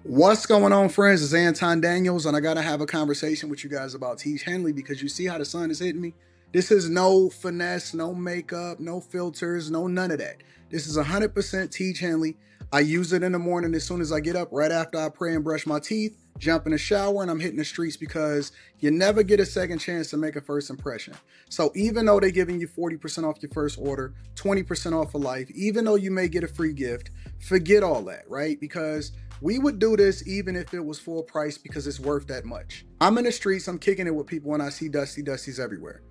What's going on, friends? It's Anton Daniels, and I gotta have a conversation with you guys about Teach Henley because you see how the sun is hitting me. This is no finesse, no makeup, no filters, no none of that. This is 100% Teach Henley. I use it in the morning as soon as I get up, right after I pray and brush my teeth, jump in the shower, and I'm hitting the streets because you never get a second chance to make a first impression. So even though they're giving you 40% off your first order, 20% off for life, even though you may get a free gift, forget all that, right? Because we would do this even if it was full price because it's worth that much. I'm in the streets, I'm kicking it with people, and I see Dusties everywhere.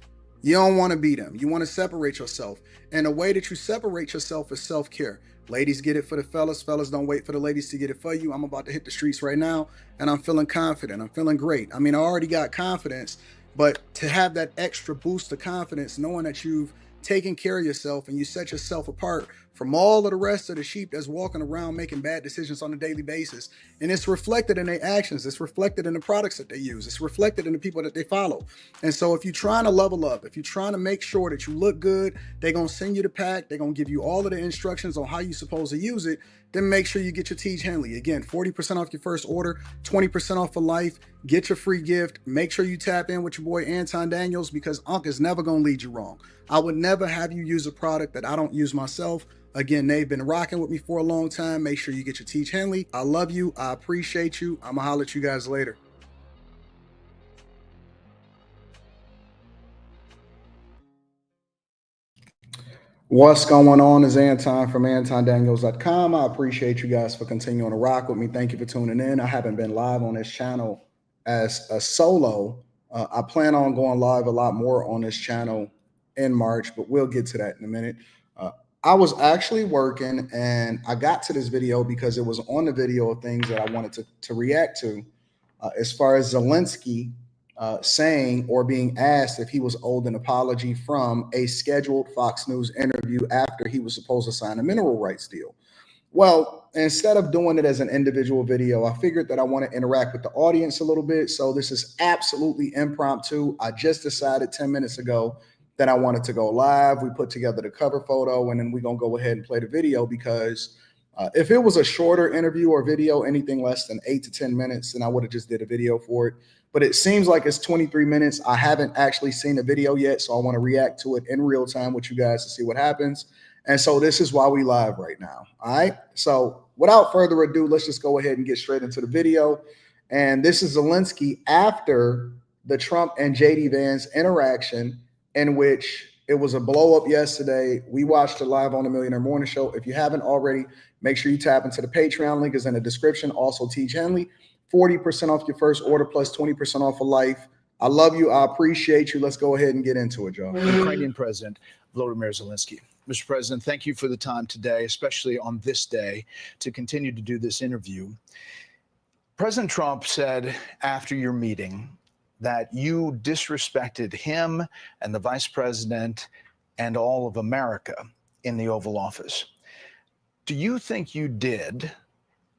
You don't want to be them. You want to separate yourself. And the way that you separate yourself is self-care. Ladies get it for the fellas. Fellas don't wait for the ladies to get it for you. I'm about to hit the streets right now, and I'm feeling confident. I'm feeling great. I mean, I already got confidence, but to have that extra boost of confidence, knowing that you've taken care of yourself and you set yourself apart from all of the rest of the sheep that's walking around making bad decisions on a daily basis. And it's reflected in their actions. It's reflected in the products that they use. It's reflected in the people that they follow. And so if you're trying to level up, if you're trying to make sure that you look good, they're going to send you the pack. They're going to give you all of the instructions on how you're supposed to use it. Then make sure you get your Teach Henley. Again, 40% off your first order, 20% off for life. Get your free gift. Make sure you tap in with your boy Anton Daniels because Unc is never going to lead you wrong. I would never have you use a product that I don't use myself. Again, they've been rocking with me for a long time. Make sure you get your Teach Henley. I love you. I appreciate you. I'm going to holler at you guys later. What's going on is Anton from antondaniels.com. I appreciate you guys for continuing to rock with me. Thank you for tuning in. I haven't been live on this channel as a solo. I plan on going live a lot more on this channel in March, but we'll get to that in a minute. I was actually working and I got to this video because it was on the video of things that I wanted to react to as far as Zelenskyy saying or being asked if he was owed an apology from a scheduled Fox News interview after he was supposed to sign a mineral rights deal. Well, instead of doing it as an individual video, I figured that I want to interact with the audience a little bit. So this is absolutely impromptu. I just decided 10 minutes ago that I wanted to go live. We put together the cover photo and then we're going to go ahead and play the video because if it was a shorter interview or video, anything less than 8 to 10 minutes, then I would have just did a video for it. But it seems like it's 23 minutes. I haven't actually seen the video yet, so I want to react to it in real time with you guys to see what happens. And so this is why we live right now. All right. So without further ado, let's just go ahead and get straight into the video. And this is Zelenskyy after the Trump and JD Vance interaction, in which it was a blow up yesterday. We watched it live on the Millionaire Morning Show. If you haven't already, make sure you tap into the Patreon. Link is in the description. Also, Teach Henley, 40% off your first order plus 20% off for life. I love you. I appreciate you. Let's go ahead and get into it, y'all. Ukrainian President Volodymyr Zelenskyy. Mr. President, thank you for the time today, especially on this day, to continue to do this interview. President Trump said after your meeting that you disrespected him and the vice president and all of America in the Oval Office. Do you think you did?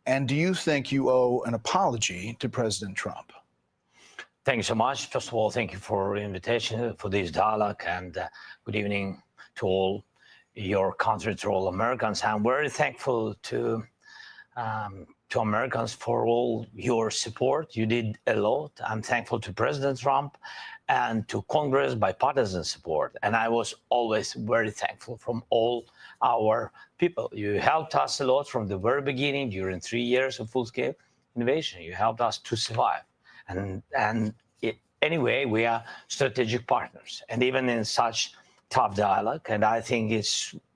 And do you think you owe an apology to President Trump? Thank you so much. First of all, thank you for the invitation for this dialogue, and good evening to all your country, to all Americans. I'm very thankful to Americans for all your support. You did a lot. I'm thankful to President Trump and to Congress bipartisan support. And I was always very thankful from all our people. You helped us a lot from the very beginning during 3 years of full-scale innovation. You helped us to survive. Anyway, we are strategic partners. And even in such tough dialogue, and I think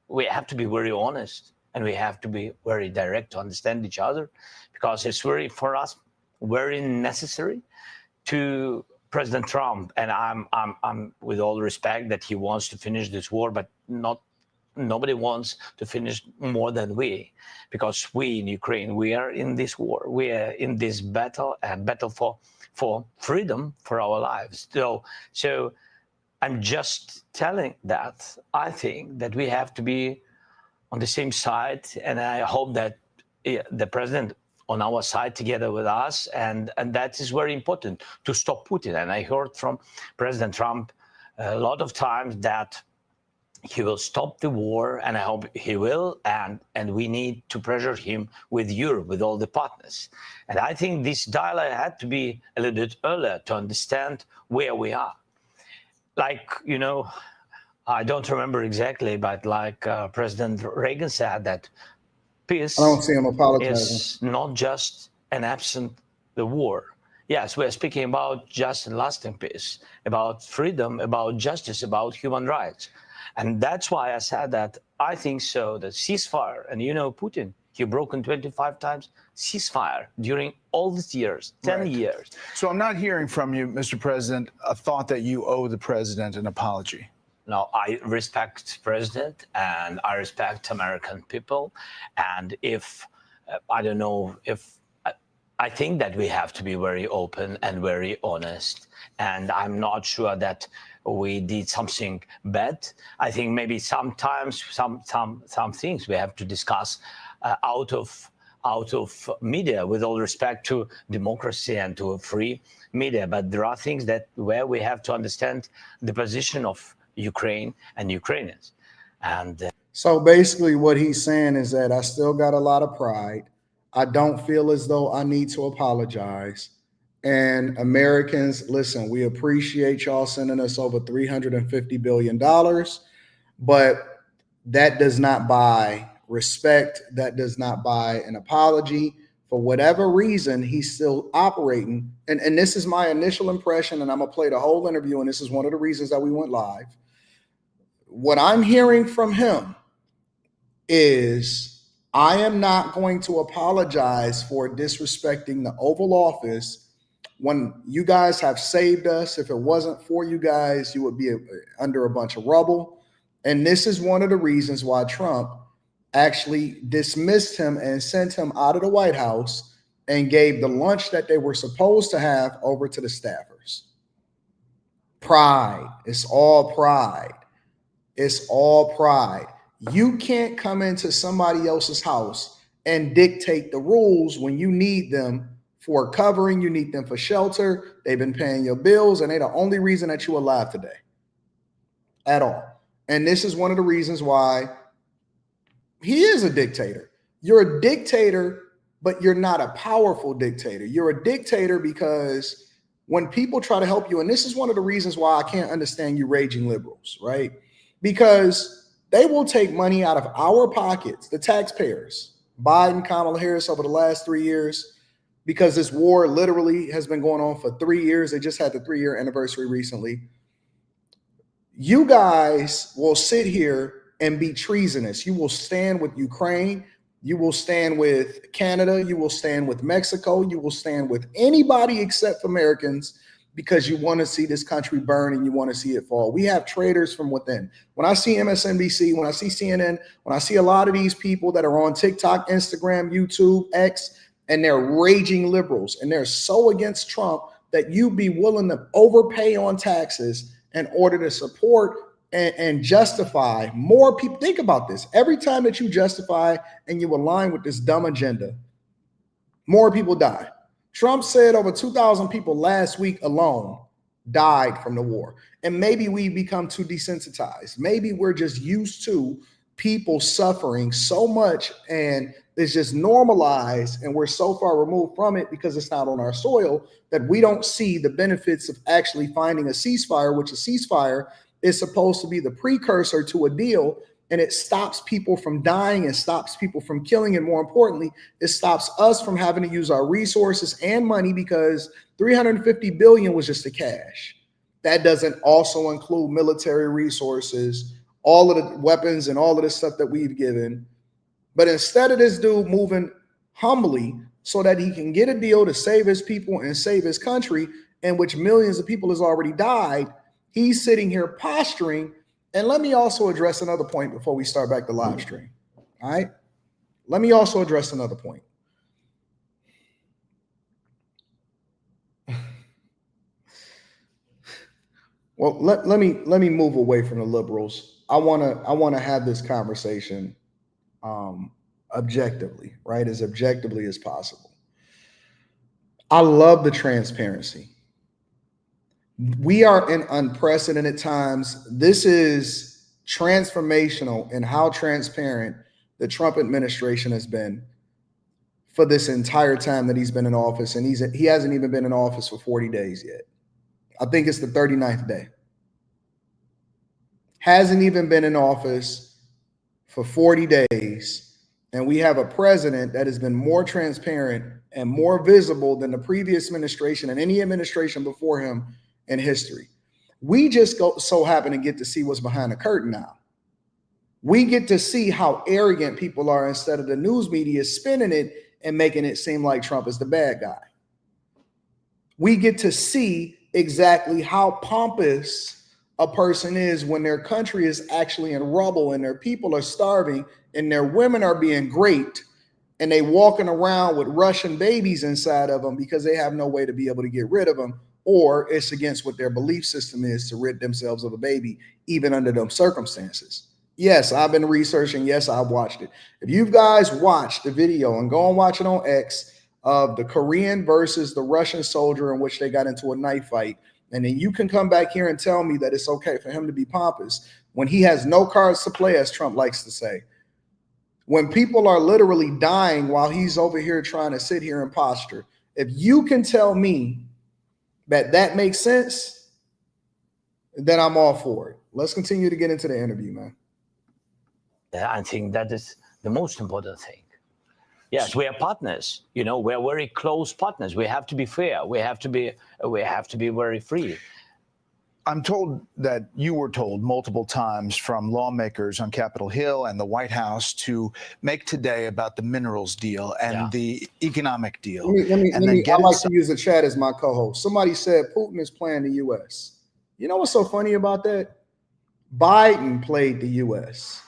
we have to be very honest and we have to be very direct to understand each other, because it's very, for us, very necessary to President Trump. And I'm with all respect that he wants to finish this war, but nobody wants to finish more than we, because we in Ukraine, we are in this war, we are in this battle, a battle for freedom, for our lives. So I'm just telling that I think that we have to be on the same side, and I hope that the president on our side together with us, and that is very important to stop Putin. And I heard from President Trump a lot of times that he will stop the war, and I hope he will. And we need to pressure him with Europe, with all the partners. And I think this dialogue had to be a little bit earlier to understand where we are. Like, you know, I don't remember exactly, but like President Reagan said, that peace I don't see him apologizing. is not just an absent the war. Yes, we're speaking about just and lasting peace, about freedom, about justice, about human rights. And that's why I said that I think so, that ceasefire, and you know, Putin, he broken 25 times ceasefire during all these years, 10 Right. years. So I'm not hearing from you, Mr. President, a thought that you owe the president an apology. No, I respect president and I respect American people. And if, I don't know, if I think that we have to be very open and very honest. And I'm not sure that we did something bad. I think maybe sometimes some things we have to discuss out of media, with all respect to democracy and to a free media. But there are things that where we have to understand the position of Ukraine and Ukrainians. And So basically, what he's saying is that I still got a lot of pride. I don't feel as though I need to apologize. And Americans, listen, we appreciate y'all sending us over $350 billion, but that does not buy respect. That does not buy an apology. For whatever reason, he's still operating. And this is my initial impression, and I'm going to play the whole interview, and this is one of the reasons that we went live. What I'm hearing from him is, I am not going to apologize for disrespecting the Oval Office when you guys have saved us. If it wasn't for you guys, you would be under a bunch of rubble. And this is one of the reasons why Trump actually dismissed him and sent him out of the White House and gave the lunch that they were supposed to have over to the staffers. Pride. It's all pride. It's all pride. You can't come into somebody else's house and dictate the rules when you need them for covering, you need them for shelter. They've been paying your bills, and they're the only reason that you're alive today at all. And this is one of the reasons why he is a dictator. You're a dictator, but you're not a powerful dictator. You're a dictator because when people try to help you, and this is one of the reasons why I can't understand you raging liberals, right? Because they will take money out of our pockets, the taxpayers, Biden, Kamala Harris, over the last 3 years, because this war literally has been going on for 3 years. They just had the 3-year anniversary recently. You guys will sit here and be treasonous. You will stand with Ukraine. You will stand with Canada. You will stand with Mexico. You will stand with anybody except Americans, because you want to see this country burn and you want to see it fall. We have traitors from within. When I see MSNBC, when I see CNN, when I see a lot of these people that are on TikTok, Instagram, YouTube, X, and they're raging liberals, and they're so against Trump that you be willing to overpay on taxes in order to support and justify more people. Think about this. Every time that you justify and you align with this dumb agenda, more people die. Trump said over 2,000 people last week alone died from the war. And maybe we become too desensitized. Maybe we're just used to people suffering so much, and it's just normalized, and we're so far removed from it because it's not on our soil that we don't see the benefits of actually finding a ceasefire, which a ceasefire is supposed to be the precursor to a deal. And it stops people from dying, it stops people from killing, and more importantly, it stops us from having to use our resources and money, because $350 billion was just the cash. That doesn't also include military resources, all of the weapons and all of the stuff that we've given. But instead of this dude moving humbly so that he can get a deal to save his people and save his country, in which millions of people has already died, he's sitting here posturing. And let me also address another point before we start back the live stream. All right. Let me also address another point. Well, let me move away from the liberals. I wanna have this conversation objectively, right? As objectively as possible. I love the transparency. We are in unprecedented times. This is transformational in how transparent the Trump administration has been for this entire time that he's been in office. And he hasn't even been in office for 40 days yet. I think it's the 39th day. Hasn't even been in office for 40 days. And we have a president that has been more transparent and more visible than the previous administration and any administration before him in history. We just so happen to get to see what's behind the curtain now. We get to see how arrogant people are instead of the news media spinning it and making it seem like Trump is the bad guy. We get to see exactly how pompous a person is when their country is actually in rubble and their people are starving and their women are being raped and they walking around with Russian babies inside of them because they have no way to be able to get rid of them, or it's against what their belief system is to rid themselves of a baby, even under those circumstances. Yes, I've been researching. Yes, I've watched it. If you guys watch the video and go and watch it on X of the Korean versus the Russian soldier in which they got into a knife fight, and then you can come back here and tell me that it's okay for him to be pompous when he has no cards to play, as Trump likes to say. When people are literally dying while he's over here trying to sit here and posture. If you can tell me that makes sense, then I'm all for it. Let's continue to get into the interview, man. I think that is the most important thing. Yes, we are partners. You know, we're very close partners. We have to be fair. We have to be very free. I'm told that you were told multiple times from lawmakers on Capitol Hill and the White House to make today about the minerals deal and the economic deal. I like to use the chat as my co-host. Somebody said Putin is playing the U.S. You know what's so funny about that? Biden played the U.S.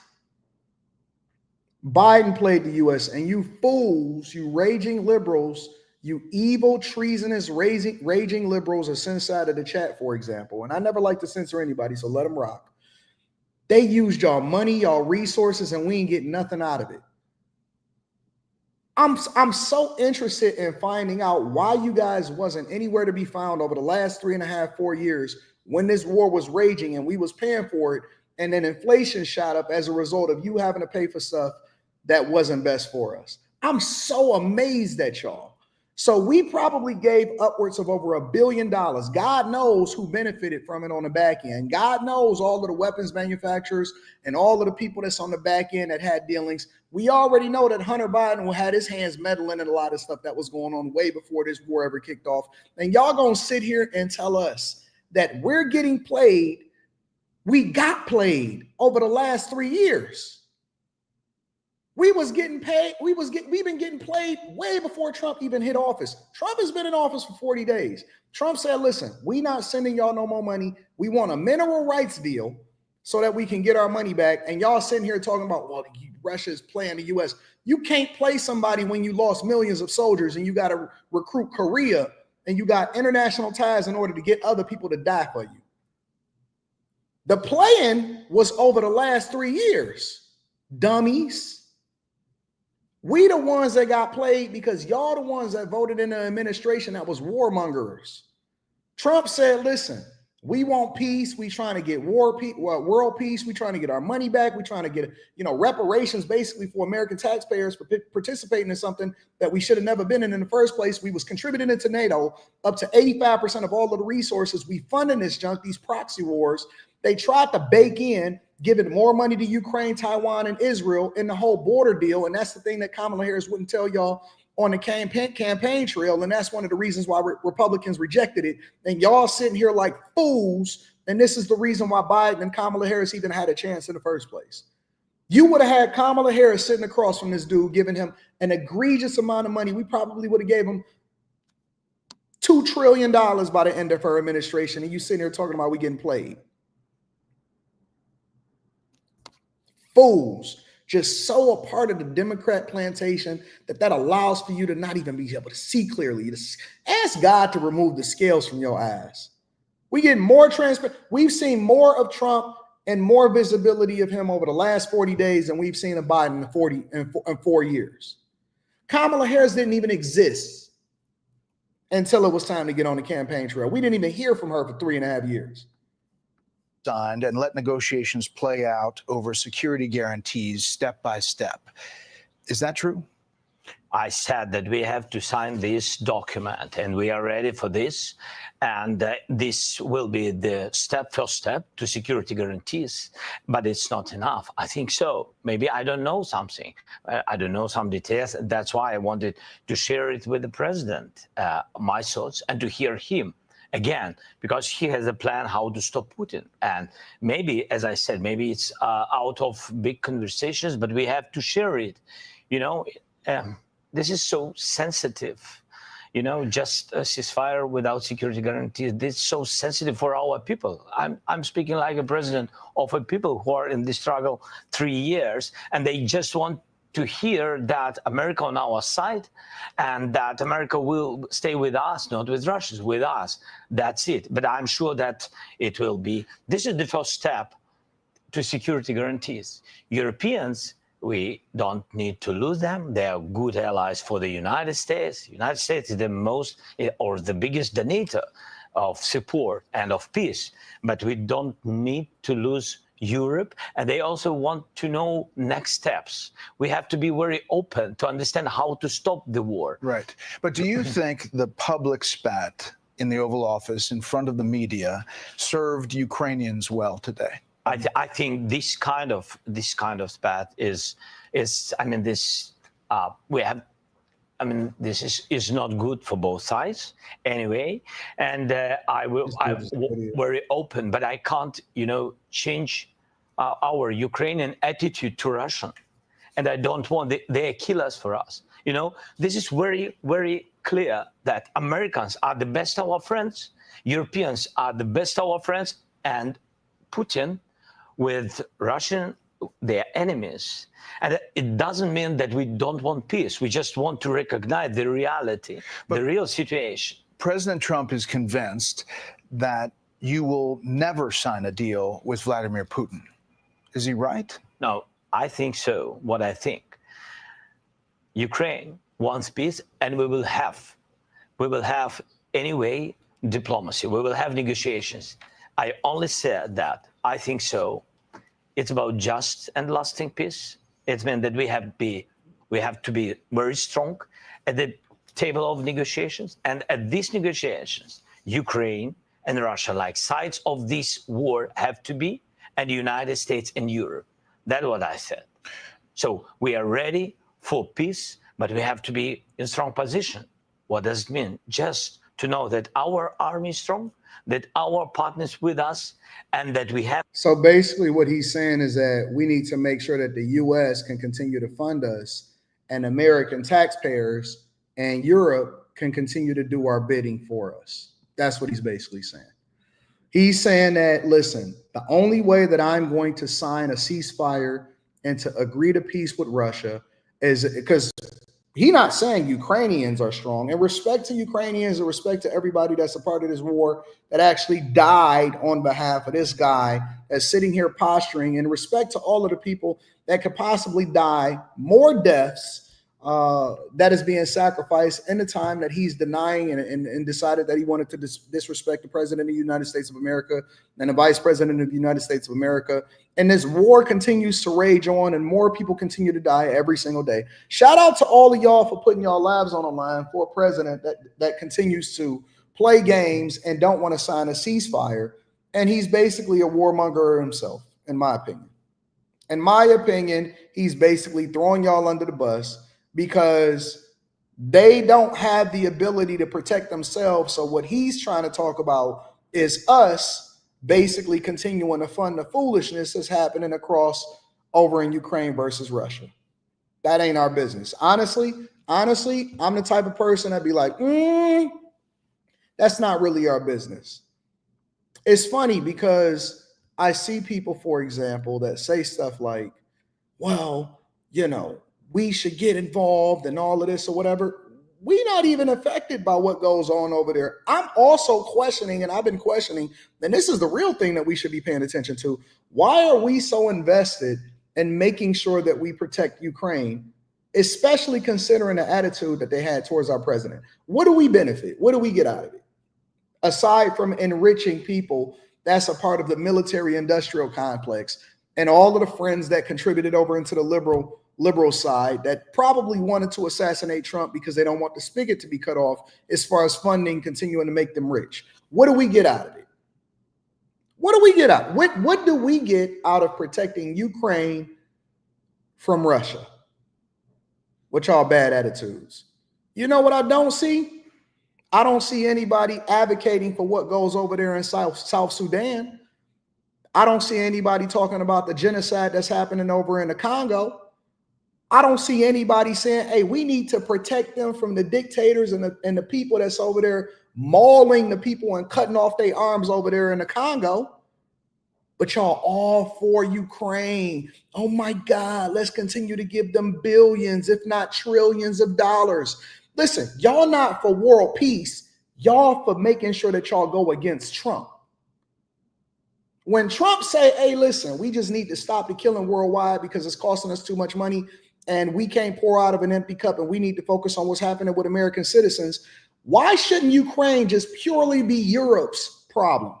Biden played the U.S. And you fools, you raging liberals, you evil, treasonous, raging liberals are inside of the chat, for example. And I never like to censor anybody, so let them rock. They used y'all money, y'all resources, and we ain't getting nothing out of it. I'm so interested in finding out why you guys wasn't anywhere to be found over the last 3.5, 4 years when this war was raging and we was paying for it. And then inflation shot up as a result of you having to pay for stuff that wasn't best for us. I'm so amazed at y'all. So we probably gave upwards of over $1 billion. God knows who benefited from it on the back end. God knows all of the weapons manufacturers and all of the people that's on the back end that had dealings. We already know that Hunter Biden had his hands meddling in a lot of stuff that was going on way before this war ever kicked off. And y'all gonna sit here and tell us that we're getting played. We got played over the last 3 years. We was getting paid. We've been getting played way before Trump even hit office. Trump has been in office for 40 days. Trump said, listen, we not sending y'all no more money. We want a mineral rights deal so that we can get our money back. And y'all sitting here talking about, well, Russia's playing the U.S. You can't play somebody when you lost millions of soldiers and you got to recruit Korea and you got international ties in order to get other people to die for you. The playing was over the last 3 years, dummies. We the ones that got played because y'all the ones that voted in the administration that was warmongers. Trump said, listen, we want peace. We trying to get world peace. We trying to get our money back. We trying to get, reparations basically for American taxpayers for participating in something that we should have never been in the first place. We was contributing into NATO up to 85% of all of the resources. We funding this junk, these proxy wars. They tried to bake in giving more money to Ukraine, Taiwan, and Israel in the whole border deal. And that's the thing that Kamala Harris wouldn't tell y'all on the campaign trail. And that's one of the reasons why Republicans rejected it. And y'all sitting here like fools. And this is the reason why Biden and Kamala Harris even had a chance in the first place. You would have had Kamala Harris sitting across from this dude, giving him an egregious amount of money. We probably would have gave him $2 trillion by the end of her administration. And you sitting here talking about we getting played. Fools, just so a part of the Democrat plantation that allows for you to not even be able to see clearly. Ask God to remove the scales from your eyes. We get more transparent. We've seen more of Trump and more visibility of him over the last 40 days than we've seen of Biden in 4 years. Kamala Harris didn't even exist until it was time to get on the campaign trail. We didn't even hear from her for 3.5 years. signed and let negotiations play out over security guarantees step by step. Is that true? I said that we have to sign this document, and we are ready for this. And this will be the first step to security guarantees. But it's not enough. I think so. Maybe I don't know something. I don't know some details. That's why I wanted to share it with the president, my thoughts, and to hear him. Again, because he has a plan how to stop Putin. And maybe, as I said, maybe it's out of big conversations, but we have to share it. You know, this is so sensitive, you know, just a ceasefire without security guarantees. This is so sensitive for our people. I'm speaking like a president of a people who are in this struggle 3 years, and they just want to hear that America on our side and that America will stay with us, not with Russia, with us. That's it. But I'm sure that it will be. This is the first step to security guarantees. Europeans, we don't need to lose them. They are good allies for the United States. The United States is the most or the biggest donator of support and of peace. But we don't need to lose Europe. And they also want to know next steps. We have to be very open to understand how to stop the war. Right. But do you think the public spat in the Oval Office in front of the media served Ukrainians well today? I think this kind of spat is I mean this is not good for both sides anyway, and I'm very open, but I can't change our Ukrainian attitude to Russia, and I don't want they kill us for us. This is very, very clear that Americans are the best of our friends, Europeans are the best of our friends, and Putin with Russian, their enemies. And it doesn't mean that we don't want peace. We just want to recognize the reality, the real situation. President Trump is convinced that you will never sign a deal with Vladimir Putin. Is he right? No, I think so. What I think, Ukraine wants peace, and we will have anyway diplomacy. We will have negotiations. I only said that I think so. It's about just and lasting peace. It means that we have to be very strong at the table of negotiations. And at these negotiations, Ukraine and Russia, like sides of this war, have to be, and the United States and Europe. That's what I said. So we are ready for peace, but we have to be in strong position. What does it mean? Just to know that our army is strong, that our partners with us, and that we have. So basically what he's saying is that we need to make sure that the U.S. can continue to fund us, and American taxpayers and Europe can continue to do our bidding for us. That's what he's basically saying. He's saying that, listen, the only way that I'm going to sign a ceasefire and to agree to peace with Russia is because he's not saying Ukrainians are strong. In respect to Ukrainians, in respect to everybody that's a part of this war that actually died on behalf of this guy that's sitting here posturing, in respect to all of the people that could possibly die, more deaths that is being sacrificed in the time that he's denying and decided that he wanted to disrespect the president of the United States of America and the vice president of the United States of America. And this war continues to rage on, and more people continue to die every single day. Shout out to all of y'all for putting y'all lives on the line for a president that continues to play games and don't want to sign a ceasefire. And he's basically a warmonger himself, in my opinion. In my opinion, he's basically throwing y'all under the bus because they don't have the ability to protect themselves. So what he's trying to talk about is us basically continuing to fund the foolishness that's happening across over in Ukraine versus Russia. That ain't our business. Honestly, I'm the type of person that'd be like, that's not really our business. It's funny because I see people, for example, that say stuff like, well, we should get involved and all of this or whatever. We're not even affected by what goes on over there. I'm also questioning, and I've been questioning, and this is the real thing that we should be paying attention to. Why are we so invested in making sure that we protect Ukraine, especially considering the attitude that they had towards our president? What do we benefit? What do we get out of it? Aside from enriching people that's a part of the military-industrial complex, and all of the friends that contributed over into the liberal side that probably wanted to assassinate Trump because they don't want the spigot to be cut off as far as funding continuing to make them rich. What do we get out of it? What do we get out? What do we get out of protecting Ukraine from Russia? With y'all bad attitudes. You know what I don't see? I don't see anybody advocating for what goes over there in South Sudan. I don't see anybody talking about the genocide that's happening over in the Congo. I don't see anybody saying, hey, we need to protect them from the dictators and the people that's over there mauling the people and cutting off their arms over there in the Congo. But y'all all for Ukraine. Oh my God, let's continue to give them billions, if not trillions of dollars. Listen, y'all not for world peace. Y'all for making sure that y'all go against Trump. When Trump say, hey, listen, we just need to stop the killing worldwide because it's costing us too much money and we can't pour out of an empty cup and we need to focus on what's happening with American citizens, why shouldn't Ukraine just purely be Europe's problem?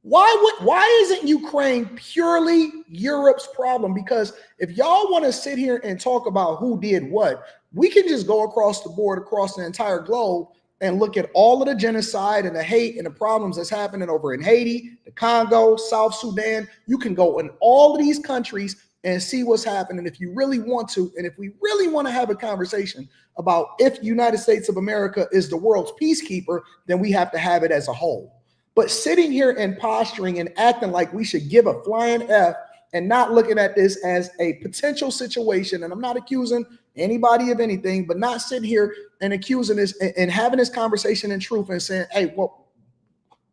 Why isn't Ukraine purely Europe's problem? Because if y'all want to sit here and talk about who did what, we can just go across the board, across the entire globe, and look at all of the genocide and the hate and the problems that's happening over in Haiti, the Congo, South Sudan. You can go in all of these countries and see what's happening if you really want to. And if we really want to have a conversation about if the United States of America is the world's peacekeeper, then we have to have it as a whole. But sitting here and posturing and acting like we should give a flying F and not looking at this as a potential situation, and I'm not accusing anybody of anything, but not sitting here and accusing this and having this conversation in truth and saying, hey, well,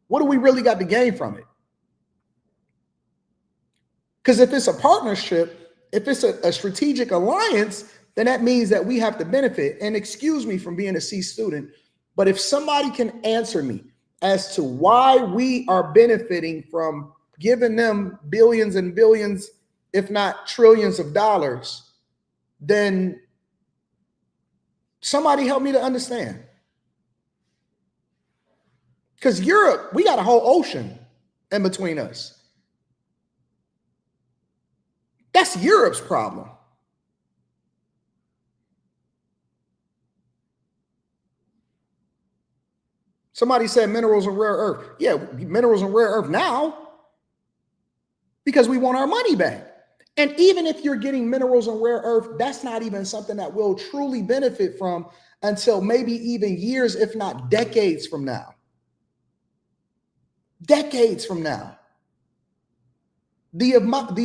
what do we really got to gain from it? Because if it's a partnership, if it's a strategic alliance, then that means that we have to benefit. And excuse me from being a C student, but if somebody can answer me as to why we are benefiting from giving them billions and billions, if not trillions of dollars, then somebody help me to understand. Because Europe, we got a whole ocean in between us. That's Europe's problem. Somebody said minerals and rare earth. Yeah, minerals and rare earth now because we want our money back. And even if you're getting minerals and rare earth, that's not even something that we'll truly benefit from until maybe even years, if not decades from now. Decades from now. The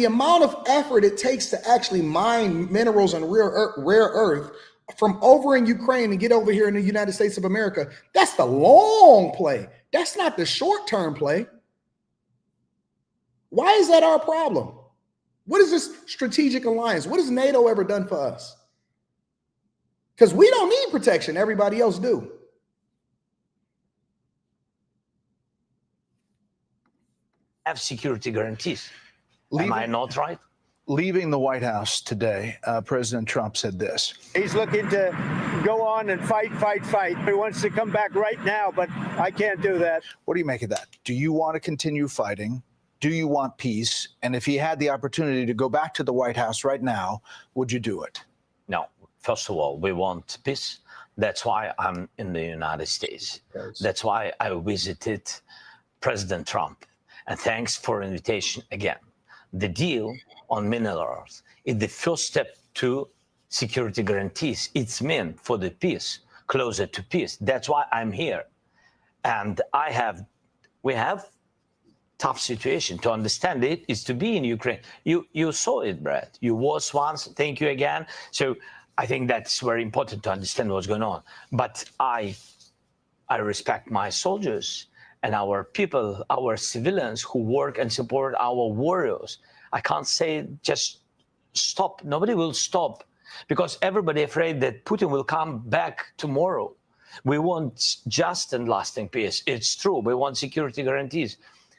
amount of effort it takes to actually mine minerals and rare earth from over in Ukraine and get over here in the United States of America, that's the long play. That's not the short-term play. Why is that our problem? What is this strategic alliance? What has NATO ever done for us? Because we don't need protection. Everybody else do. Have security guarantees. Am I not right? Leaving the White House today, President Trump said this. He's looking to go on and fight. He wants to come back right now, but I can't do that. What do you make of that? Do you want to continue fighting? Do you want peace? And if he had the opportunity to go back to the White House right now, would you do it? No. First of all, we want peace. That's why I'm in the United States. Yes. That's why I visited President Trump. And thanks for invitation again. The deal on minerals is the first step to security guarantees. It's meant for the peace, closer to peace. That's why I'm here. And we have tough situation. To understand it is to be in Ukraine. You saw it, Brad. You was once. Thank you again. So I think that's very important to understand what's going on. But I respect my soldiers and our people, our civilians who work and support our warriors. I can't say just stop. Nobody will stop because everybody afraid that Putin will come back tomorrow. We want just and lasting peace. It's true. We want security guarantees.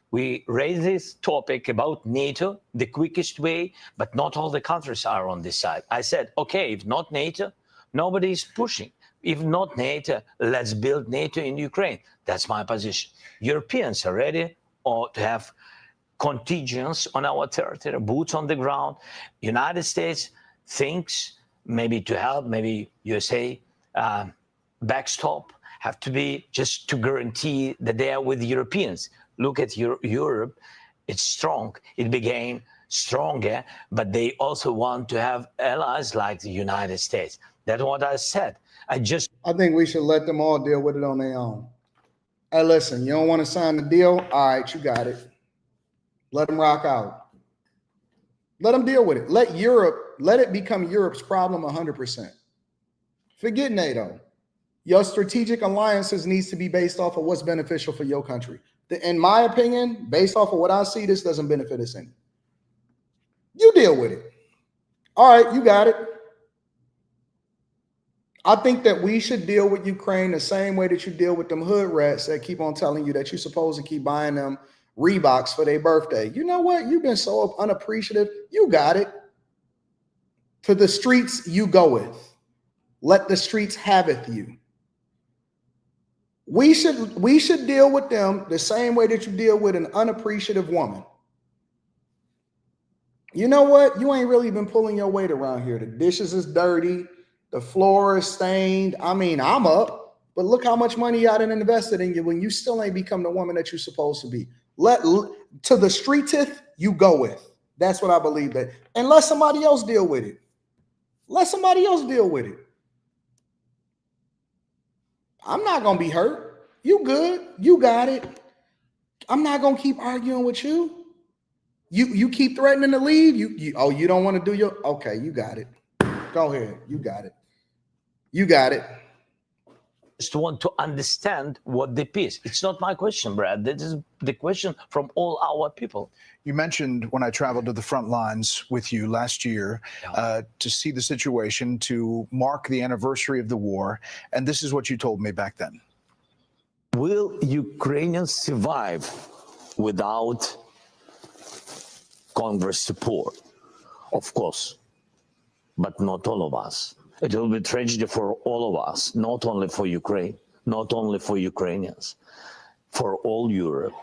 We raise this topic about NATO the quickest way, but not all the countries are on this side. I said, okay, if not NATO, nobody is pushing. If not NATO, let's build NATO in Ukraine. That's my position. Europeans are ready. or to have contingents on our territory, boots on the ground. United States thinks maybe to help, maybe USA backstop, have to be just to guarantee that they are with the Europeans. Look at Europe, it's strong. It became stronger, but they also want to have allies like the United States. That's what I said. I think we should let them all deal with it on their own. Hey, listen, you don't want to sign the deal? All right, you got it. Let them rock out. Let them deal with it. Let it become Europe's problem 100%. Forget NATO. Your strategic alliances needs to be based off of what's beneficial for your country. In my opinion, based off of what I see, this doesn't benefit us any. You deal with it. All right, you got it. I think that we should deal with Ukraine the same way that you deal with them hood rats that keep on telling you that you're supposed to keep buying them Reeboks for their birthday. You know what? You've been so unappreciative. You got it. To the streets you goeth. Let the streets haveth you. We should deal with them the same way that you deal with an unappreciative woman. You know what? You ain't really been pulling your weight around here. The dishes is dirty. The floor is stained. I mean, I'm up, but look how much money y'all done invested in you when you still ain't become the woman that you're supposed to be. To the streeteth you go with. That's what I believe that. And let somebody else deal with it. Let somebody else deal with it. I'm not going to be hurt. You good. You got it. I'm not going to keep arguing with you. You keep threatening to leave. You don't want to do your, okay, you got it. Go ahead. You got it. You got it. just want to understand what the peace. It's not my question, Brad. This is the question from all our people. You mentioned when I traveled to the front lines with you last year to see the situation, to mark the anniversary of the war, and this is what you told me back then. Will Ukrainians survive without Congress support? Of course, but not all of us. It will be tragedy for all of us, not only for Ukraine, not only for Ukrainians, for all Europe.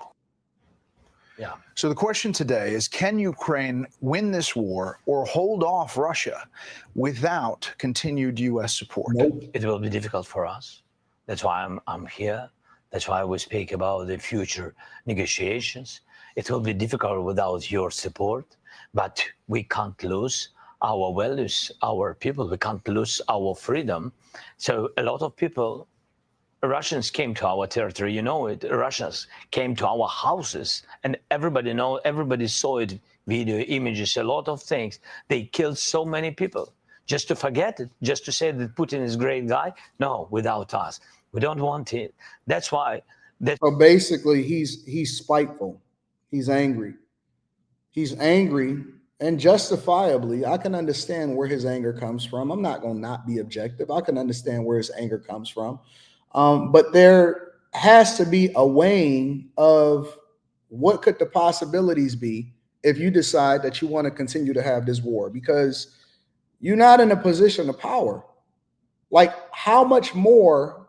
Yeah. So the question today is, can Ukraine win this war or hold off Russia without continued U.S. support? Nope. It will be difficult for us. That's why I'm here. That's why we speak about the future negotiations. It will be difficult without your support, but we can't lose our values, our people. We can't lose our freedom. So a lot of people, Russians came to our territory, you know it. Russians came to our houses, and everybody saw it, video, images, a lot of things. They killed so many people just to forget it, just to say that Putin is a great guy. No, without us. We don't want it. That's why. So basically, he's spiteful. He's angry. He's angry, and justifiably, I can understand where his anger comes from. I'm not going to not be objective. I can understand where his anger comes from. But there has to be a weighing of what could the possibilities be if you decide that you want to continue to have this war, because you're not in a position of power. Like, how much more,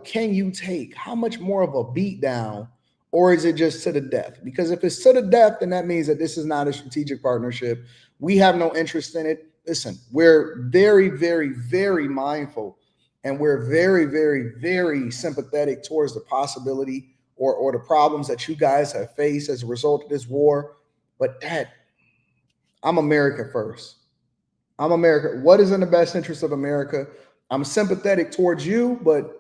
can you take? How much more of a beat down, or is it just to the death? Because if it's to the death, then that means that this is not a strategic partnership. We have no interest in it. Listen, we're very, very, very mindful, and we're very, very, very sympathetic towards the possibility or the problems that you guys have faced as a result of this war. But I'm America first. I'm America. What is in the best interest of America? I'm sympathetic towards you, but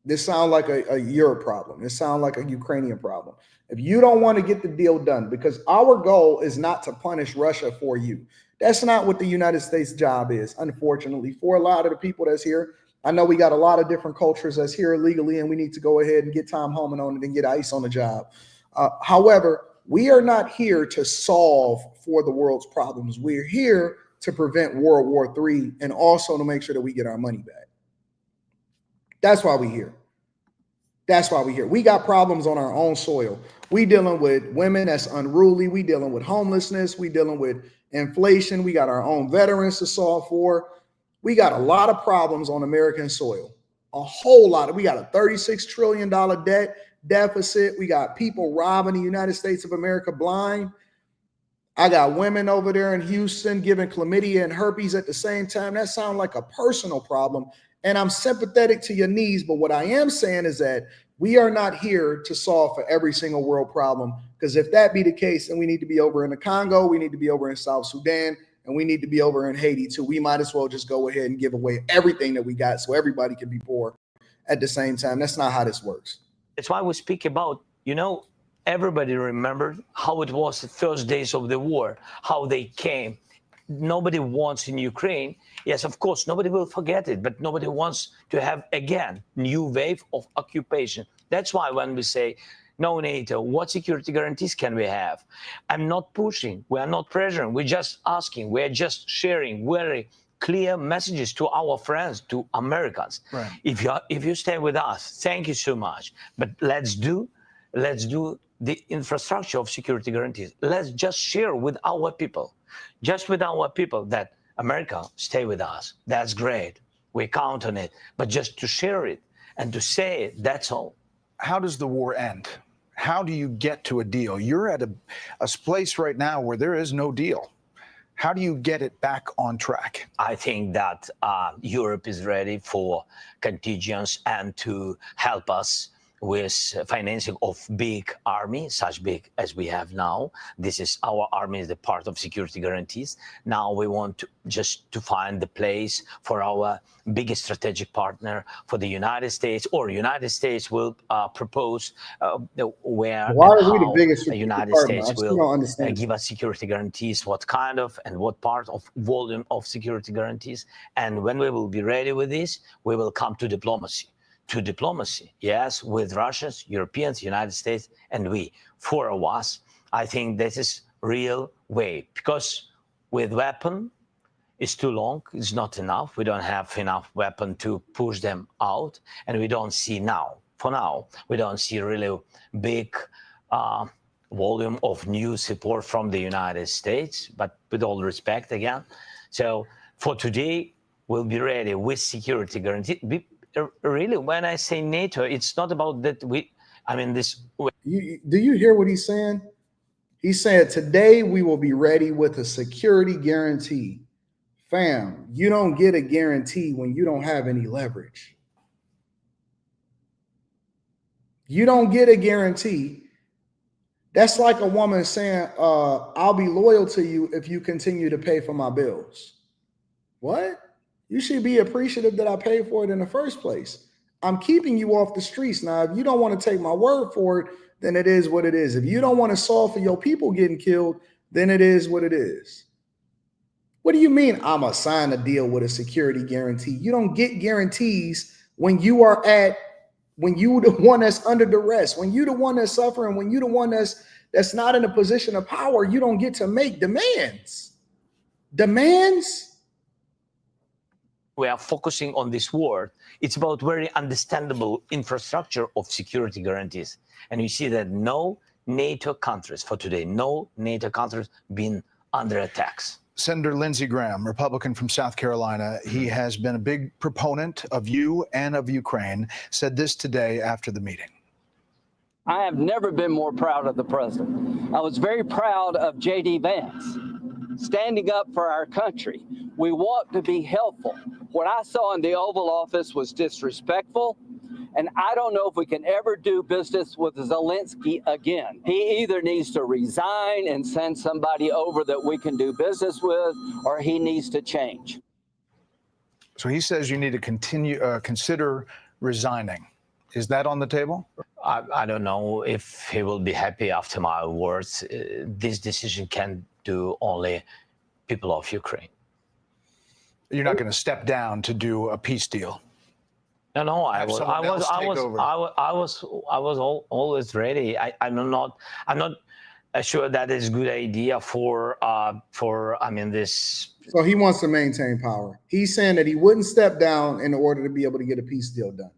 this sounds like a Europe problem. This sounds like a Ukrainian problem. If you don't want to get the deal done, because our goal is not to punish Russia for you. That's not what the United States job is, unfortunately, for a lot of the people that's here. I know we got a lot of different cultures that's here illegally, and we need to go ahead and get Tom Homan on it and get ICE on the job. However, we are not here to solve for the world's problems. We're here to prevent World War III and also to make sure that we get our money back. That's why we're here. That's why we're here. We got problems on our own soil. We dealing with women that's unruly. We dealing with homelessness. We dealing with inflation. We got our own veterans to solve for. We got a lot of problems on American soil. A whole lot. We got a $36 trillion debt deficit. We got people robbing the United States of America blind. I got women over there in Houston giving chlamydia and herpes at the same time. That sounds like a personal problem. And I'm sympathetic to your needs. But what I am saying is that we are not here to solve for every single world problem. Because if that be the case, then we need to be over in the Congo. We need to be over in South Sudan. And we need to be over in Haiti too. We might as well just go ahead and give away everything that we got so everybody can be poor at the same time. That's not how this works. It's why we speak about, everybody remembered how it was the first days of the war, how they came. Nobody wants in Ukraine. Yes, of course, nobody will forget it, but nobody wants to have, again, new wave of occupation. That's why when we say, no NATO, what security guarantees can we have? I'm not pushing. We are not pressuring. We're just asking. We're just sharing very clear messages to our friends, to Americans. Right. If you stay with us, thank you so much. But let's do the infrastructure of security guarantees. Let's just share with our people, that America stay with us. That's great. We count on it. But just to share it and to say it, that's all. How does the war end? How do you get to a deal? You're at a place right now where there is no deal. How do you get it back on track? I think that Europe is ready for contingents and to help us with financing of big army, such big as we have now. This is our army is the part of security guarantees. Now we want to find the place for our biggest strategic partner, for the United States, or United States will propose where Why are we the biggest the United partner? States will give us security guarantees, what kind of and what part of volume of security guarantees. And when we will be ready with this, we will come to diplomacy. Yes, with Russians, Europeans, United States, and we. Four of us, I think this is real way, because with weapon, it's too long, it's not enough. We don't have enough weapon to push them out, and we don't see now, for now, we don't see really big volume of new support from the United States, but with all respect again. So for today, we'll be ready with security guarantee. Really, when I say NATO, it's not about that this. Do you hear what he's saying? He said, today we will be ready with a security guarantee. Fam, you don't get a guarantee when you don't have any leverage. You don't get a guarantee. That's like a woman saying, I'll be loyal to you if you continue to pay for my bills. What? You should be appreciative that I paid for it in the first place. I'm keeping you off the streets. Now, if you don't want to take my word for it, then it is what it is. If you don't want to solve for your people getting killed, then it is what it is. What do you mean I'm going to sign a deal with a security guarantee? You don't get guarantees when you the one that's under duress, when you the one that's suffering, when you the one that's not in a position of power. You don't get to make demands. We are focusing on this war. It's about very understandable infrastructure of security guarantees. And you see that no NATO countries for today, no NATO countries been under attacks. Senator Lindsey Graham, Republican from South Carolina, he has been a big proponent of you and of Ukraine, said this today after the meeting. I have never been more proud of the president. I was very proud of J.D. Vance standing up for our country. We want to be helpful. What I saw in the Oval Office was disrespectful, and I don't know if we can ever do business with Zelenskyy again. He either needs to resign and send somebody over that we can do business with, or he needs to change. So he says you need to consider resigning. Is that on the table? I don't know if he will be happy after my words. This decision can do only people of Ukraine. You're not going to step down to do a peace deal. No, I was always ready. I'm not sure that is a good idea for this. So he wants to maintain power. He's saying that he wouldn't step down in order to be able to get a peace deal done.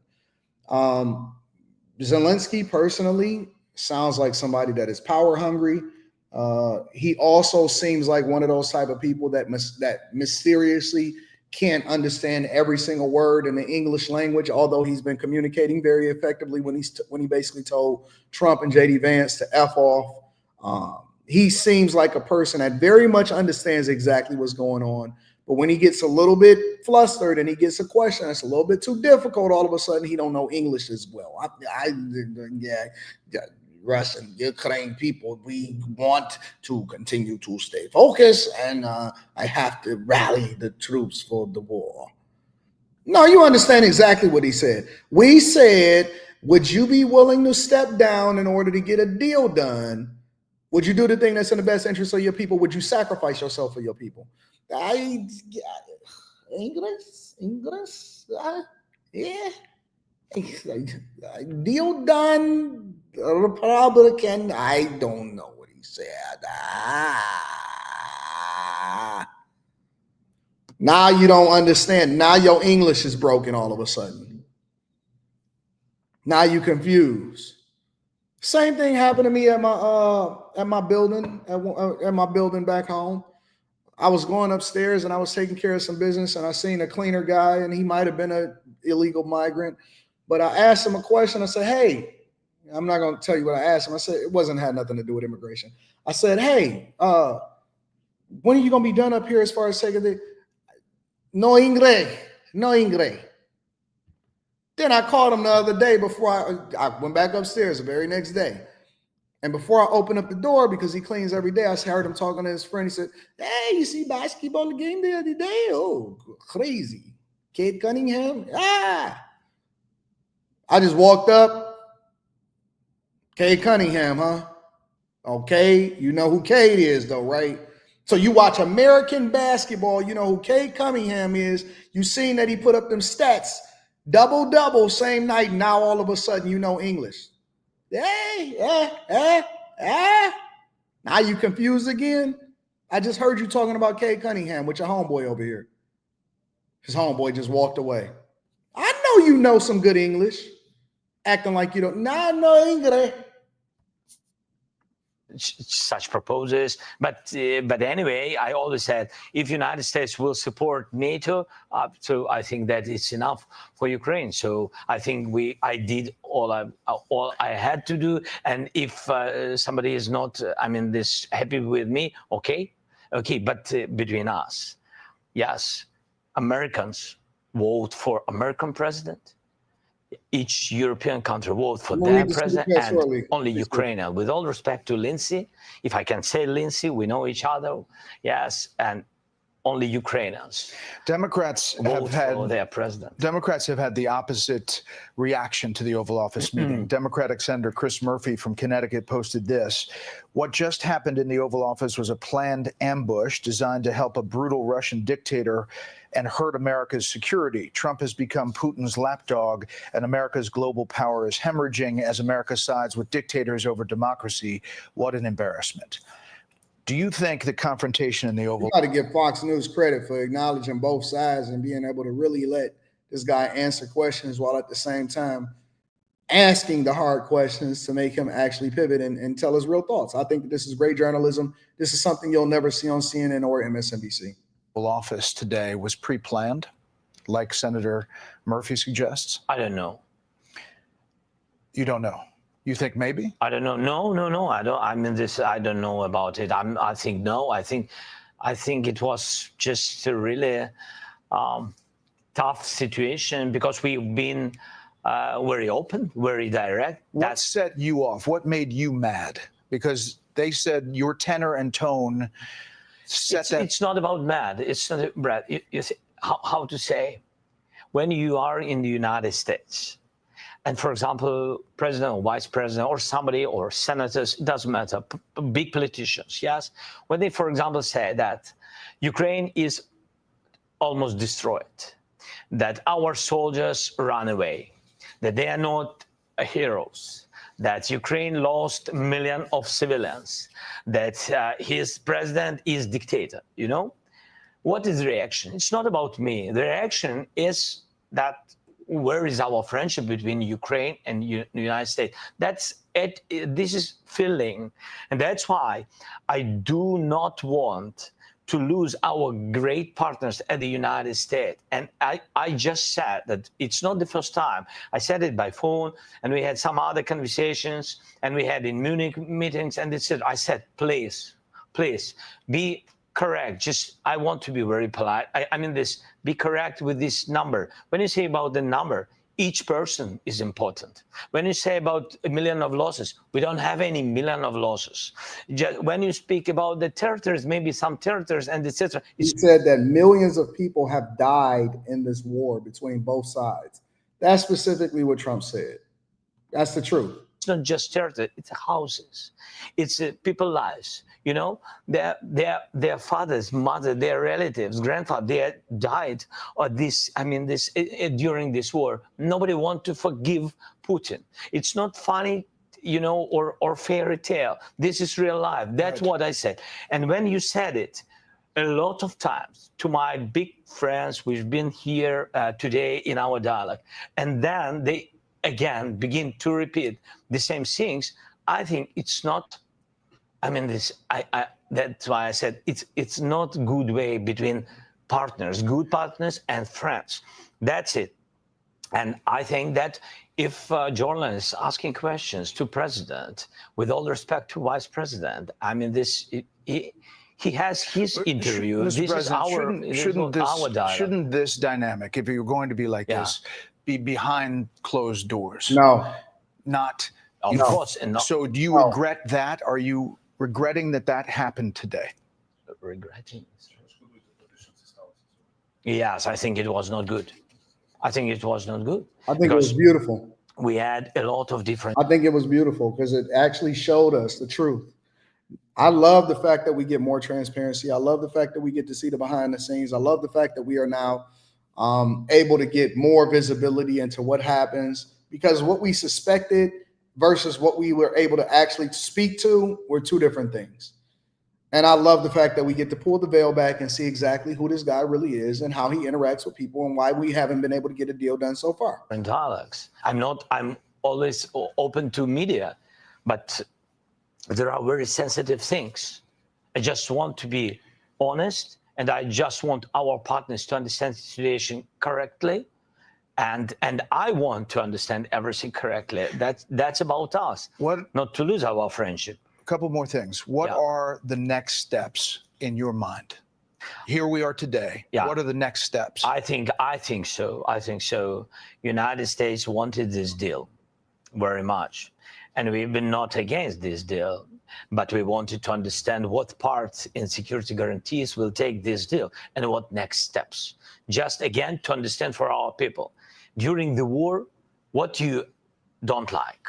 Zelenskyy personally sounds like somebody that is power hungry. He also seems like one of those type of people that mysteriously can't understand every single word in the English language, although he's been communicating very effectively when he basically told Trump and JD Vance to F off. He seems like a person that very much understands exactly what's going on. But when he gets a little bit flustered and he gets a question that's a little bit too difficult, all of a sudden he don't know English as well. Yeah, Russian, Ukraine people, we want to continue to stay focused, and I have to rally the troops for the war. No, you understand exactly what he said. We said, would you be willing to step down in order to get a deal done? Would you do the thing that's in the best interest of your people? Would you sacrifice yourself for your people? English, yeah. Deal done, Republican. I don't know what he said. Now you don't understand. Now your English is broken all of a sudden. Now you confused. Same thing happened to me at my building, at my building back home. I was going upstairs and I was taking care of some business, and I seen a cleaner guy, and he might have been an illegal migrant. But I asked him a question. I said, hey, I'm not going to tell you what I asked him. I said, it had nothing to do with immigration. I said, hey, when are you going to be done up here as far as taking the, no Ingles. Then I called him the other day before I went back upstairs the very next day. And before I opened up the door, because he cleans every day, I heard him talking to his friend. He said, hey, you see basketball game the other day? Oh, crazy. Cade Cunningham? I just walked up. Cade Cunningham, huh? Okay, you know who Cade is, though, right? So you watch American basketball, you know who Cade Cunningham is. You seen that he put up them stats, double-double same night. Now all of a sudden you know English. Now you confused again? I just heard you talking about Cade Cunningham with your homeboy over here. His homeboy just walked away. I know you know some good English. Acting like you don't. No English. Such proposes, but anyway, I always said if United States will support NATO, so I think that it's enough for Ukraine. So I think I did all I had to do, and if somebody is not, this happy with me, okay, but between us, yes, Americans vote for American president. Each European country vote for their president, and only Ukraine. With all respect to Lindsay, if I can say Lindsay, we know each other, yes, and only Ukrainians. Democrats have had their president. Democrats have had the opposite reaction to the Oval Office meeting. Democratic Senator Chris Murphy from Connecticut posted this: "What just happened in the Oval Office was a planned ambush designed to help a brutal Russian dictator and hurt America's security. Trump has become Putin's lapdog, and America's global power is hemorrhaging as America sides with dictators over democracy. What an embarrassment." Do you think the confrontation in the Oval... You got to give Fox News credit for acknowledging both sides and being able to really let this guy answer questions while at the same time asking the hard questions to make him actually pivot and tell his real thoughts. I think that this is great journalism. This is something you'll never see on CNN or MSNBC. Office today was pre-planned, like Senator Murphy suggests? I don't know. You don't know? You think maybe? I don't know. No. I don't. I don't know about it. I think no. I think it was just a really tough situation because we've been very open, very direct. What set you off? What made you mad? Because they said your tenor and tone set that. It's not about mad. It's not, Brad. You see, how to say, when you are in the United States, and for example, president or vice president or somebody or senators, it doesn't matter, big politicians, yes, when they, for example, say that Ukraine is almost destroyed, that our soldiers run away, that they are not heroes, that Ukraine lost millions of civilians, that his president is dictator, you know? What is the reaction? It's not about me. The reaction is that where is our friendship between Ukraine and the United States? That's it. This is filling. And that's why I do not want to lose our great partners at the United States. And I just said that it's not the first time. I said it by phone, and we had some other conversations, and we had in Munich meetings, and I said, please, be correct. Just, I want to be very polite. I mean this, be correct with this number. When you say about the number, each person is important. When you say about 1 million of losses, we don't have any million of losses. Just when you speak about the territories, maybe some territories and etc. He said that millions of people have died in this war between both sides. That's specifically what Trump said. That's the truth. It's not just territory, it's houses, it's people's lives. You know, their fathers, mother, their relatives, grandfather, they died or during this war. Nobody wants to forgive Putin. It's not funny, you know, or fairy tale. This is real life. That's what I said. And when you said it, a lot of times to my big friends who've been here today in our dialogue, and then they again begin to repeat the same things, I think it's not. I mean, that's why I said it's not good way between partners, good partners and friends. That's it. And I think that if journalists asking questions to president, with all respect to vice president, I mean, he has his interview. Mr. This President, is our dialogue. Shouldn't this dynamic, if you're going to be like this, be behind closed doors? No. Not. Of course. And so do you regret that? Are you regretting that happened today? Regretting? Yes, I think it was not good. I think it was not good. I think it was beautiful. We had a lot of different. I think it was beautiful because it actually showed us the truth. I love the fact that we get more transparency. I love the fact that we get to see the behind the scenes. I love the fact that we are now able to get more visibility into what happens, because what we suspected versus what we were able to actually speak to were two different things. And I love the fact that we get to pull the veil back and see exactly who this guy really is and how he interacts with people and why we haven't been able to get a deal done so far. Dialogues. I'm always open to media, but there are very sensitive things. I just want to be honest, and I just want our partners to understand the situation correctly. And I want to understand everything correctly. That's about us. Not to lose our friendship. A couple more things. What are the next steps in your mind? Here we are today. What are the next steps? I think so. United States wanted this deal very much. And we've been not against this deal, but we wanted to understand what parts in security guarantees will take this deal and what next steps. Just again, to understand for our people. During the war, what you don't like,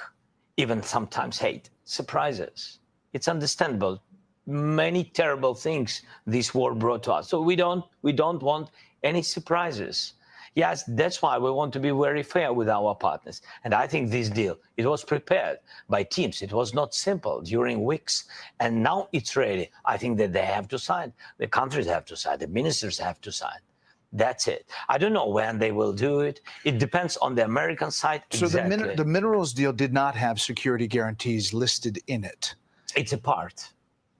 even sometimes hate, surprises. It's understandable. Many terrible things this war brought to us. So we don't want any surprises. Yes, that's why we want to be very fair with our partners. And I think this deal, it was prepared by teams. It was not simple during weeks. And now it's ready. I think that they have to sign. The countries have to sign. The ministers have to sign. That's it. I don't know when they will do it. It depends on the American side. So exactly. the minerals deal did not have security guarantees listed in it. It's a part.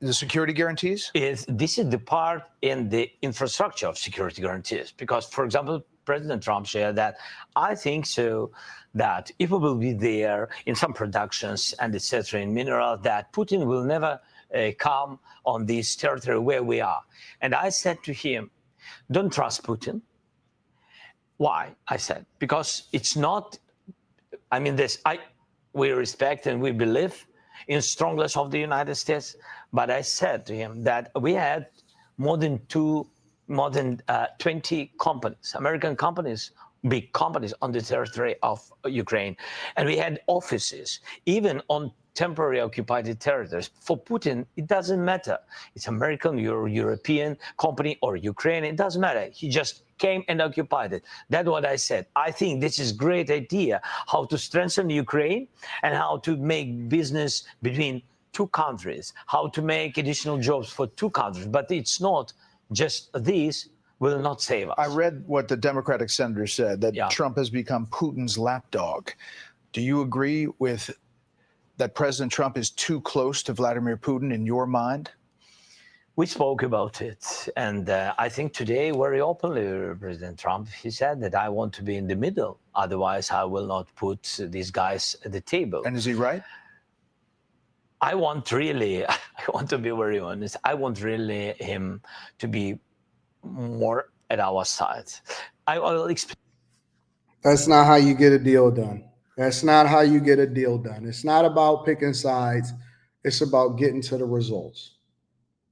The security guarantees? This is the part in the infrastructure of security guarantees. Because, for example, President Trump shared that I think so that if we will be there in some productions and etc. in minerals, that Putin will never come on this territory where we are. And I said to him, don't trust Putin. Why? I said, because it's not, I mean, we respect and we believe in strongness of the United States. But I said to him that we had more than 20 companies, American companies, big companies on the territory of Ukraine. And we had offices, even on temporary occupied territories. For Putin, it doesn't matter. It's American, European company or Ukraine, it doesn't matter. He just came and occupied it. That's what I said. I think this is a great idea, how to strengthen Ukraine and how to make business between two countries, how to make additional jobs for two countries. But it's not just these will not save us. I read what the Democratic senator said, that Trump has become Putin's lapdog. Do you agree with that President Trump is too close to Vladimir Putin in your mind? We spoke about it, and I think today very openly, President Trump, he said that I want to be in the middle. Otherwise, I will not put these guys at the table. And is he right? I want really, I want to be very honest, I want really him to be more at our side. I will explain. That's not how you get a deal done. That's not how you get a deal done. It's not about picking sides. It's about getting to the results.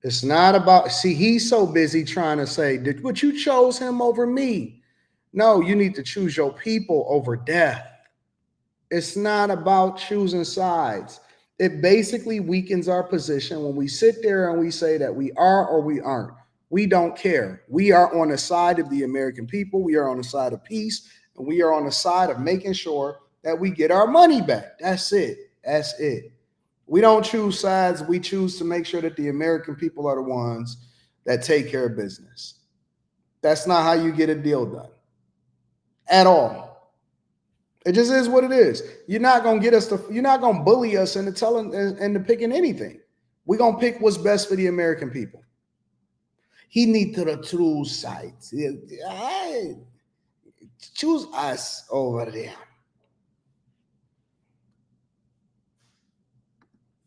It's not about, see, he's so busy trying to say, but you chose him over me. No, you need to choose your people over death. It's not about choosing sides. It basically weakens our position when we sit there and we say that we are or we aren't. We don't care. We are on the side of the American people. We are on the side of peace. And we are on the side of making sure that we get our money back. That's it. That's it. We don't choose sides. We choose to make sure that the American people are the ones that take care of business. That's not how you get a deal done at all. It just is what it is. You're not going to get us to, you're not going to bully us into telling and to picking anything. We're going to pick what's best for the American people. He needs to choose sides. Choose us over there.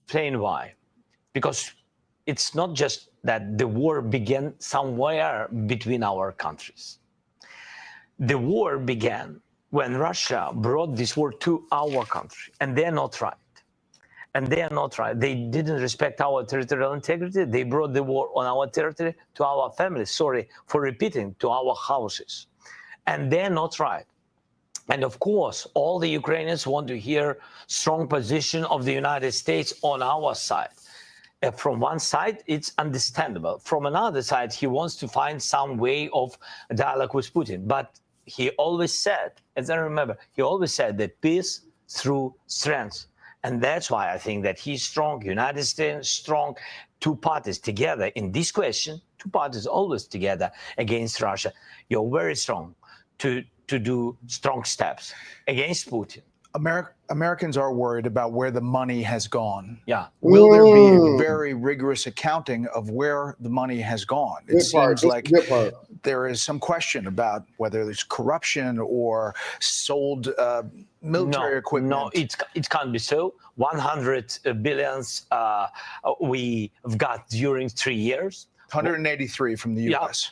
Explain why. Because it's not just that the war began somewhere between our countries. The war began when Russia brought this war to our country, and they're not right. And they are not right. They didn't respect our territorial integrity. They brought the war on our territory to our families. Sorry for repeating, to our houses. And they're not right. And of course, all the Ukrainians want to hear strong position of the United States on our side. From one side, it's understandable. From another side, he wants to find some way of dialogue with Putin. But he always said, as I remember, he always said that peace through strength. And that's why I think that he's strong, United States strong, two parties together in this question, two parties always together against Russia. You're very strong to do strong steps against Putin. Americans are worried about where the money has gone. Yeah. Will there be very rigorous accounting of where the money has gone? It seems like there is some question about whether there's corruption or sold military equipment. No, it can't be so. 100 billions we've got during 3 years. 183 from the U.S.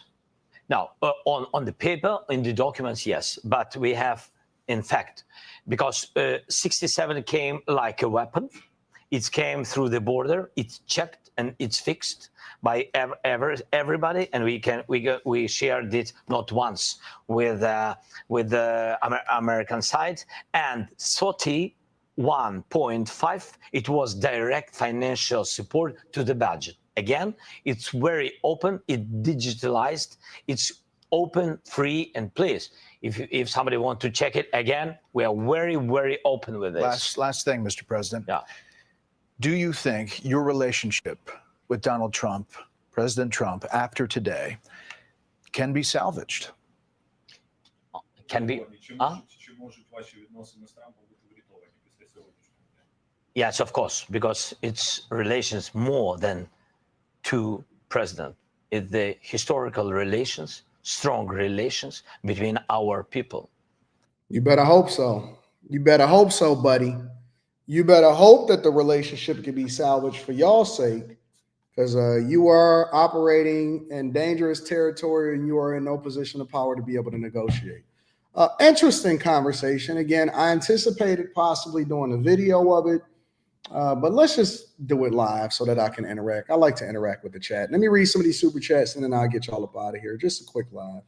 Now, on the paper, in the documents, yes. But we have, in fact, because 67 came like a weapon. It came through the border. It's checked and it's fixed by everybody, and we shared it not once with the American side. And 31.5, it was direct financial support to the budget. Again, it's very open. It's digitalized. It's open, free, and please, if somebody wants to check it again, we are very, very open with this. Last thing, Mr. President. Yeah. Do you think your relationship with Donald Trump, President Trump, after today, can be salvaged? Can be? Yes, of course, because it's relations more than two presidents. It's the historical relations, strong relations between our people. You better hope so. You better hope so, buddy. You better hope that the relationship can be salvaged for y'all's sake, because you are operating in dangerous territory and you are in no position of power to be able to negotiate. Interesting conversation. Again, I anticipated possibly doing a video of it, but let's just do it live so that I can interact. I like to interact with the chat. Let me read some of these super chats and then I'll get y'all up out of here. Just a quick live.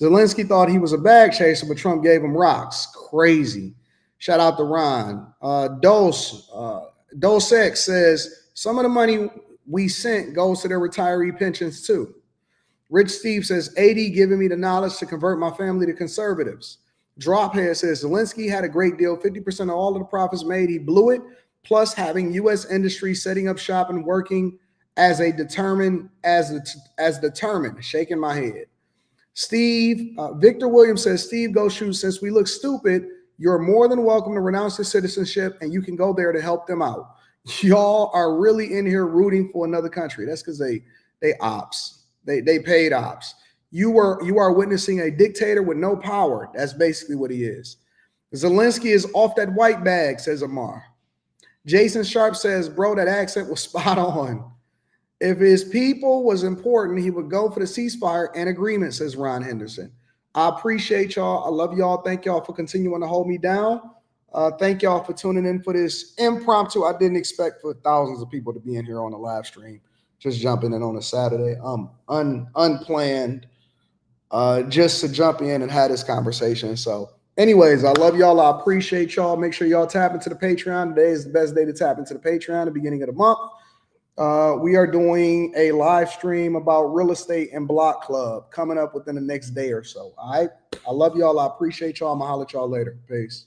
Zelenskyy thought he was a bag chaser, but Trump gave him rocks. Crazy. Shout out to Ron. Dose X says, some of the money we sent goes to their retiree pensions too. Rich Steve says, 80 giving me the knowledge to convert my family to conservatives. Drophead says, Zelenskyy had a great deal. 50% of all of the profits made, he blew it. Plus having U.S. industry setting up shop and working as determined, shaking my head. Victor Williams says, Steve, go shoot. Since we look stupid, you're more than welcome to renounce your citizenship and you can go there to help them out. Y'all are really in here rooting for another country. That's because They ops. They paid ops. You are witnessing a dictator with no power. That's basically what he is. Zelenskyy is off that white bag, says Amar. Jason Sharp says, bro, that accent was spot on. If his people was important, he would go for the ceasefire and agreement, says Ron Henderson. I appreciate y'all. I love y'all. Thank y'all for continuing to hold me down. Thank y'all for tuning in for this impromptu. I didn't expect for thousands of people to be in here on the live stream, just jumping in on a Saturday. Unplanned, just to jump in and have this conversation. So anyways, I love y'all. I appreciate y'all. Make sure y'all tap into the Patreon. Today is the best day to tap into the Patreon, the beginning of the month. We are doing a live stream about real estate and block club coming up within the next day or so. All right. I love y'all. I appreciate y'all. I'm going to holler at y'all later. Peace.